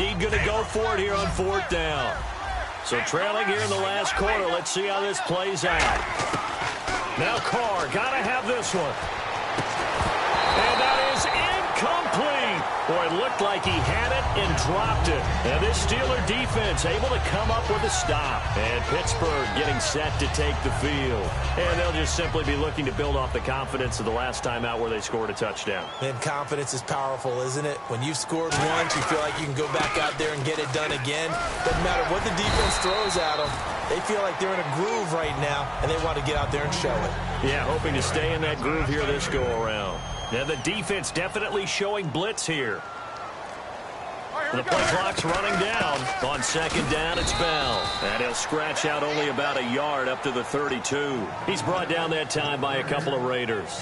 indeed going to go for it here on 4th down. So trailing here in the last quarter. Let's see how this plays out. Now Carr, got to have this one. And that is incomplete. Boy, it looked like he had it and dropped it. And this Steeler defense able to come up with a stop. And Pittsburgh getting set to take the field. And they'll just simply be looking to build off the confidence of the last time out where they scored a touchdown. And confidence is powerful, isn't it? When you've scored once, you feel like you can go back out there and get it done again. Doesn't matter what the defense throws at them. They feel like they're in a groove right now, and they want to get out there and show it. Yeah, hoping to stay in that groove here this go-around. Now the defense definitely showing blitz here. The play clock's running down. On 2nd down, it's Bell. And he'll scratch out only about a yard up to the 32. He's brought down that time by a couple of Raiders.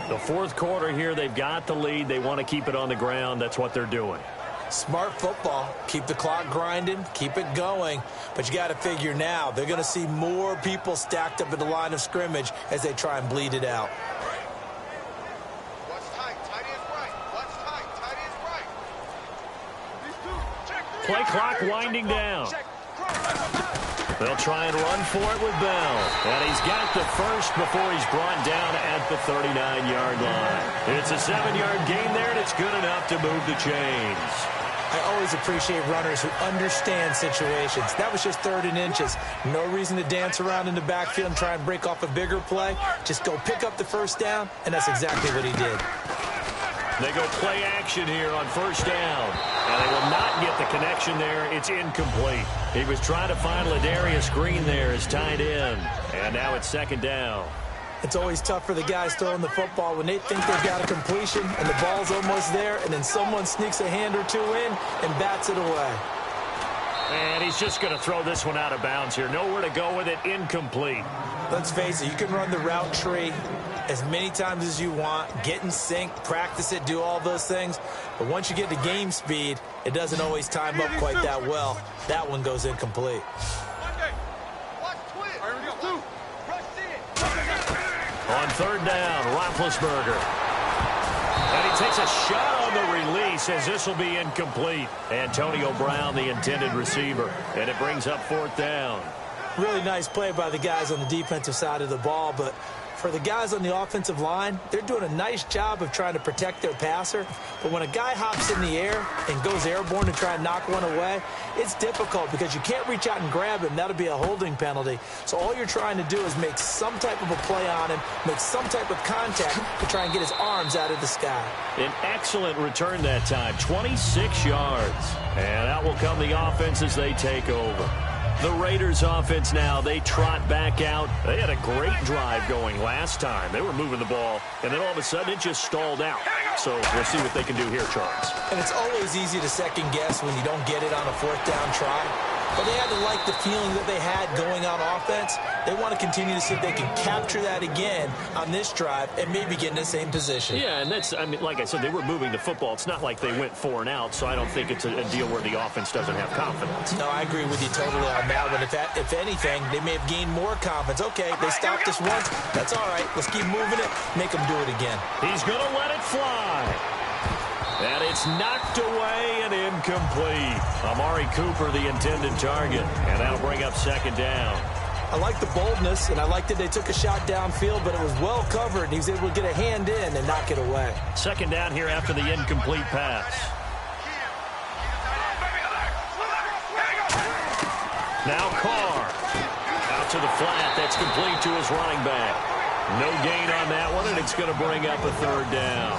The 4th quarter here, they've got the lead. They want to keep it on the ground. That's what they're doing. Smart football. Keep the clock grinding. Keep it going. But you got to figure now, they're going to see more people stacked up at the line of scrimmage as they try and bleed it out. Play clock winding down. They'll try and run for it with Bell. And he's got the first before he's brought down at the 39-yard line. It's a 7-yard gain there, and it's good enough to move the chains. I always appreciate runners who understand situations. That was just 3rd and inches. No reason to dance around in the backfield and try and break off a bigger play. Just go pick up the 1st down, and that's exactly what he did. They go play action here on 1st down. And they will not get the connection there. It's incomplete. He was trying to find Ladarius Green there as tight end. And now it's 2nd down. It's always tough for the guys throwing the football when they think they've got a completion and the ball's almost there, and then someone sneaks a hand or two in and bats it away. And he's just going to throw this one out of bounds here. Nowhere to go with it. Incomplete. Let's face it, you can run the route tree as many times as you want, get in sync, practice it, do all those things. But once you get to game speed, it doesn't always time up quite that well. That one goes incomplete. On 3rd down, Roethlisberger. And he takes a shot on the release as this will be incomplete. Antonio Brown, the intended receiver. And it brings up 4th down. Really nice play by the guys on the defensive side of the ball, but for the guys on the offensive line, they're doing a nice job of trying to protect their passer. But when a guy hops in the air and goes airborne to try and knock one away, it's difficult because you can't reach out and grab him. That'll be a holding penalty. So all you're trying to do is make some type of a play on him, make some type of contact to try and get his arms out of the sky. An excellent return that time, 26 yards. And that will come the offense as they take over. The Raiders offense now, they trot back out. They had a great drive going last time. They were moving the ball, and then all of a sudden it just stalled out. So we'll see what they can do here, Charles. And it's always easy to second guess when you don't get it on a 4th down try. But they had to like the feeling that they had going on offense. They want to continue to see if they can capture that again on this drive and maybe get in the same position. Yeah, and that's, I mean, like I said, they were moving the football. It's not like they went 4 and out, so I don't think it's a deal where the offense doesn't have confidence. No, I agree with you totally on that one. If anything, they may have gained more confidence. Okay, they stopped us once. That's all right. Let's keep moving it. Make them do it again. He's going to let it fly. And it's knocked away and incomplete. Amari Cooper, the intended target. And that'll bring up 2nd down. I like the boldness, and I like that they took a shot downfield, but it was well covered, and he was able to get a hand in and knock it away. 2nd down here after the incomplete pass. Now Carr. Out to the flat. That's complete to his running back. No gain on that one, and it's going to bring up a 3rd down.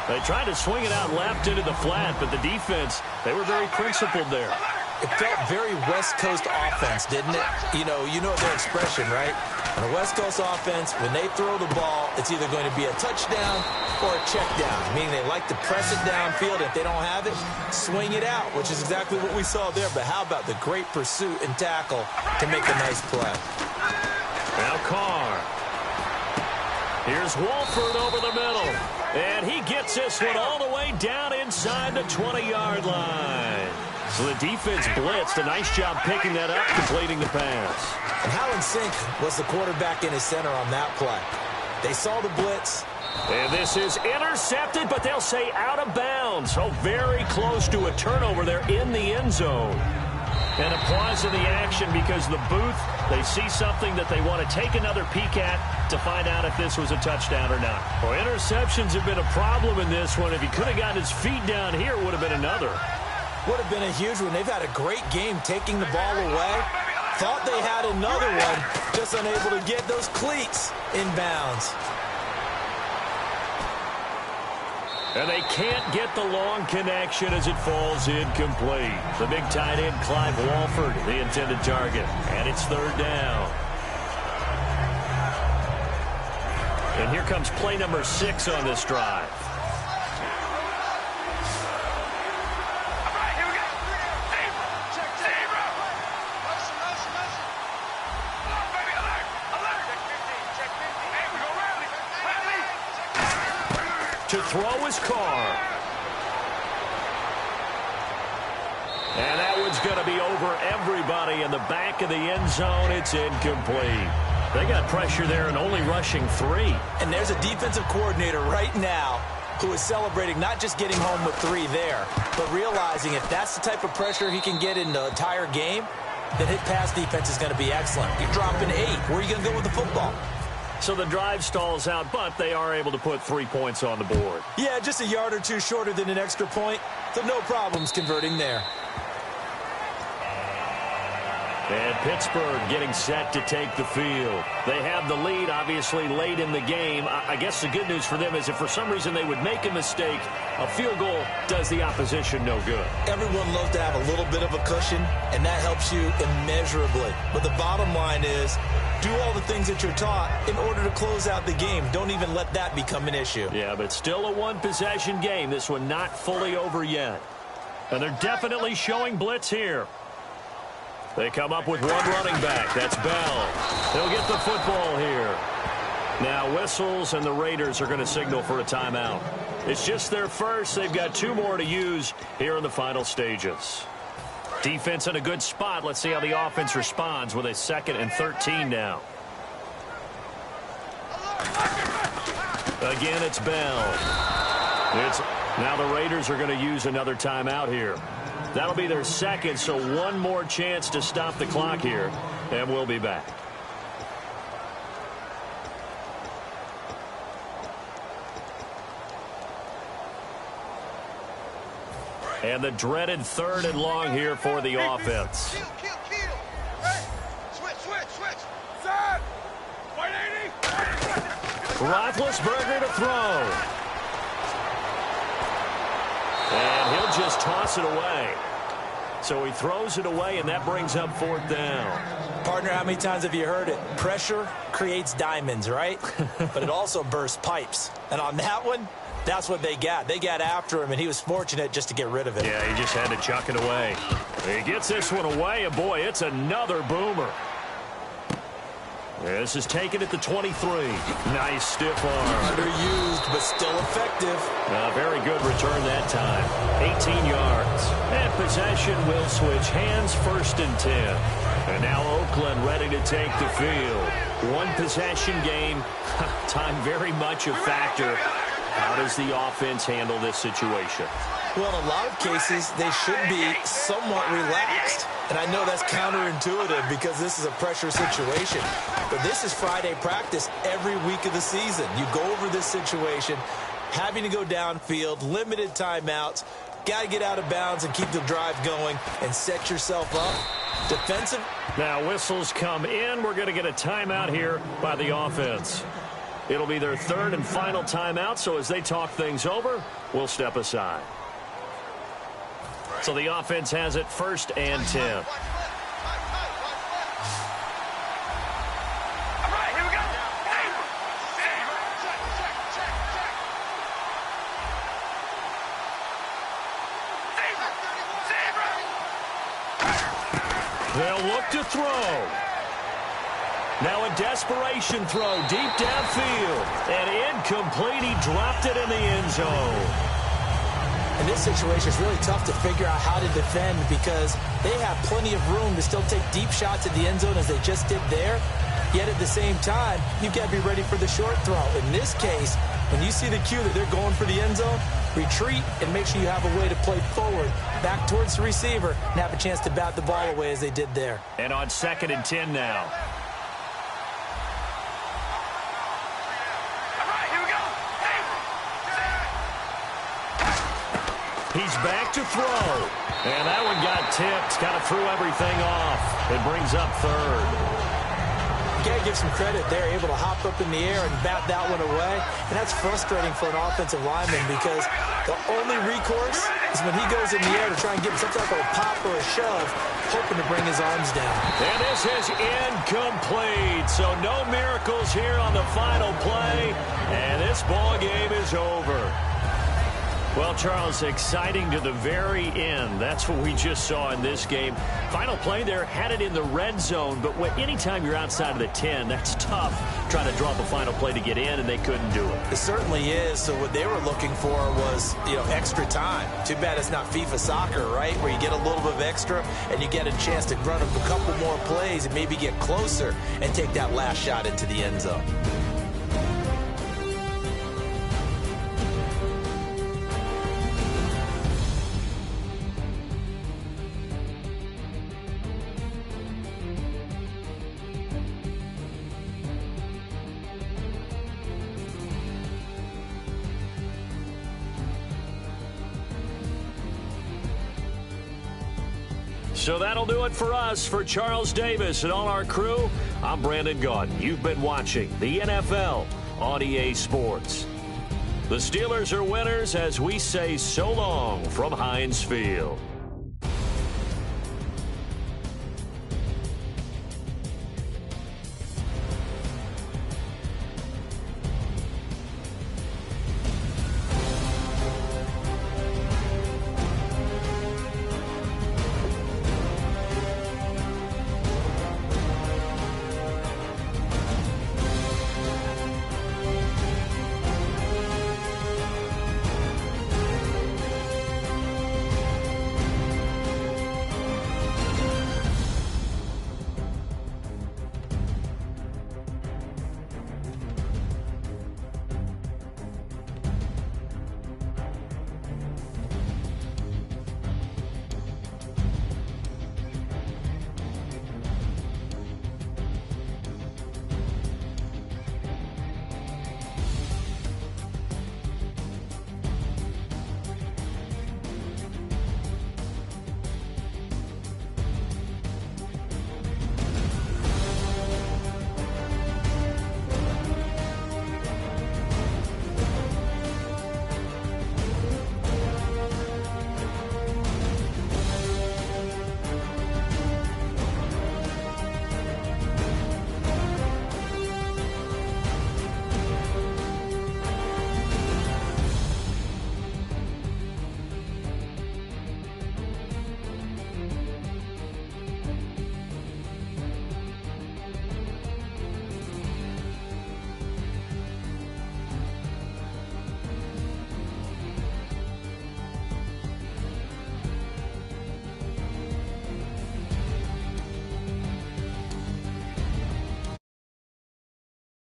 They tried to swing it out left into the flat, but the defense, they were very principled there. It felt very West Coast offense, didn't it? You know their expression, right? On a West Coast offense, when they throw the ball, it's either going to be a touchdown or a check down, meaning they like to press it downfield. If they don't have it, swing it out, which is exactly what we saw there. But how about the great pursuit and tackle to make a nice play? Now Carr. Here's Wolford over the middle. And he gets this one all the way down inside the 20-yard line. So the defense blitzed. A nice job picking that up, completing the pass. And how in sync was the quarterback in his center on that play? They saw the blitz. And this is intercepted, but they'll say out of bounds. So very close to a turnover there in the end zone. And a pause in the action because the booth, they see something that they want to take another peek at to find out if this was a touchdown or not. Well, interceptions have been a problem in this one. If he could have gotten his feet down here, it would have been another. Would have been a huge one. They've had a great game taking the ball away. Thought they had another one, just unable to get those cleats in bounds. And they can't get the long connection as it falls incomplete. The big tight end, Clive Walford, the intended target. And it's third down. And here comes play number 6 on this drive. To throw his Carr. And that one's going to be over everybody in the back of the end zone. It's incomplete. They got pressure there and only rushing 3. And there's a defensive coordinator right now who is celebrating not just getting home with 3 there, but realizing if that's the type of pressure he can get in the entire game, then his pass defense is going to be excellent. You're dropping 8. Where are you going to go with the football? So the drive stalls out, but they are able to put 3 points on the board. Yeah, just a yard or 2 shorter than an extra point, so no problems converting there. And Pittsburgh getting set to take the field. They have the lead, obviously, late in the game. I guess the good news for them is if for some reason they would make a mistake, a field goal does the opposition no good. Everyone loves to have a little bit of a cushion, and that helps you immeasurably. But the bottom line is, do all the things that you're taught in order to close out the game. Don't even let that become an issue. Yeah, but still a one-possession game. This one not fully over yet. And they're definitely showing blitz here. They come up with one running back. That's Bell. They'll get the football here. Now whistles, and the Raiders are going to signal for a timeout. It's just their first. They've got 2 more to use here in the final stages. Defense in a good spot. Let's see how the offense responds with a 2nd and 13 now. Again, it's Bell. Now the Raiders are going to use another timeout here. That'll be their 2nd, so 1 more chance to stop the clock here, and we'll be back. And the dreaded 3rd and long here for the offense. Switch. Side. 180. Roethlisberger to throw. And he'll just toss it away. So he throws it away, and that brings up 4th down. Partner, how many times have you heard it? Pressure creates diamonds, right? But it also bursts pipes. And on that one, that's what they got. They got after him, and he was fortunate just to get rid of it. Yeah, he just had to chuck it away. He gets this one away, and boy, it's another boomer. This is taken at the 23. Nice stiff arm. Underused, but still effective. Very good return that time. 18 yards. And possession will switch hands, 1st and 10. And now Oakland ready to take the field. One possession game. Time very much a factor. How does the offense handle this situation? Well, in a lot of cases, they should be somewhat relaxed. And I know that's counterintuitive because this is a pressure situation. But this is Friday practice every week of the season. You go over this situation, having to go downfield, limited timeouts, got to get out of bounds and keep the drive going and set yourself up. Defensive. Now whistles come in. We're going to get a timeout here by the offense. It'll be their 3rd and final timeout, so as they talk things over, we'll step aside. So the offense has it 1st and 10. They'll look to throw. Now a desperation throw deep downfield. And incomplete. He dropped it in the end zone. In this situation, it's really tough to figure out how to defend because they have plenty of room to still take deep shots at the end zone as they just did there. Yet at the same time, you've got to be ready for the short throw. In this case, When you see the cue that they're going for the end zone, retreat and make sure you have a way to play forward, back towards the receiver, and have a chance to bat the ball away as they did there. And on 2nd and 10 now. All right, here we go. He's back to throw. And that one got tipped. Kind of threw everything off. It brings up 3rd. You got to give some credit. They're able to hop up in the air and bat that one away. And that's frustrating for an offensive lineman because the only recourse is when he goes in the air to try and get some type of a pop or a shove, hoping to bring his arms down. And this is incomplete. So no miracles here on the final play. And this ball game is over. Well, Charles, exciting to the very end. That's what we just saw in this game. Final play there, had it in the red zone, but anytime you're outside of the 10, that's tough trying to draw up a final play to get in, and they couldn't do it. It certainly is. So what they were looking for was, extra time. Too bad it's not FIFA soccer, right, where you get a little bit of extra and you get a chance to run up a couple more plays and maybe get closer and take that last shot into the end zone. So that'll do it for us. For Charles Davis and all our crew, I'm Brandon Gaudin. You've been watching the NFL on EA Sports. The Steelers are winners as we say so long from Heinz Field.